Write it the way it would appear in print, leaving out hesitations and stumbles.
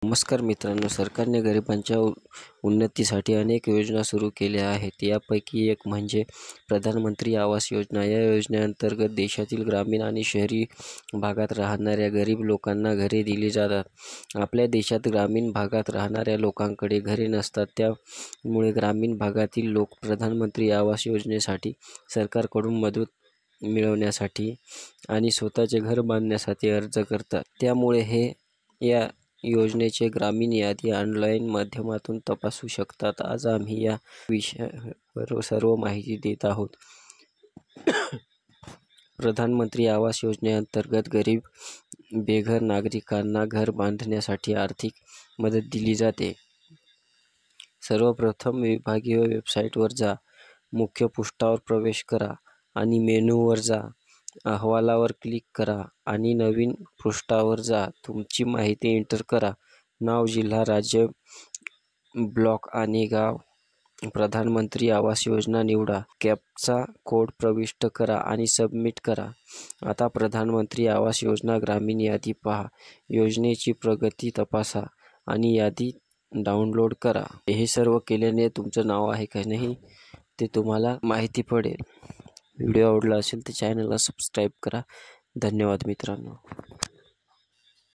नमस्कार मित्रांनो, सरकारने गरिबांच्या उन्नतीसाठी अनेक योजना सुरू केल्या आहेत. यापैकी एक म्हणजे प्रधानमंत्री आवास योजना. या योजनेअंतर्गत देशातील ग्रामीण आणि शहरी भागात राहणाऱ्या गरीब लोकांना घरे दिली जातात. आपल्या देशात ग्रामीण भागात राहणाऱ्या लोकांकडे घरे नसतात. त्यामुळे ग्रामीण भागातील लोक प्रधानमंत्री आवास योजनेसाठी सरकारकडून मदत मिळवण्यासाठी आणि स्वतःचे घर बांधण्यासाठी अर्ज करतात. त्यामुळे या योजनेची ग्रामीण यादी ऑनलाईन माध्यमातून तपासू शकतात. आज आम्ही या विषयावर सर्व माहिती देत आहोत. प्रधानमंत्री आवास योजनेअंतर्गत गरीब बेघर नागरिकांना घर बांधण्यासाठी आर्थिक मदत दिली जाते. सर्वप्रथम विभागीय वेबसाईटवर जा, मुख्य पृष्ठावर प्रवेश करा आणि मेनूवर जा. अहवालावर क्लिक करा आणि नवीन पृष्ठावर जा. तुमची माहिती एंटर करा. नाव, जिल्हा, राज्य, ब्लॉक आणि गाव. प्रधानमंत्री आवास योजना निवडा. कॅप्चा कोड प्रविष्ट करा आणि सबमिट करा. आता प्रधानमंत्री आवास योजना ग्रामीण यादी पहा. योजनेची प्रगती तपासा आणि यादी डाउनलोड करा. हे सर्व केल्याने तुमचं नाव आहे का नाही ते तुम्हाला माहिती पडेल. व्हिडिओ आवडला असेल तर चॅनलला सबस्क्राईब करा. धन्यवाद मित्रांनो.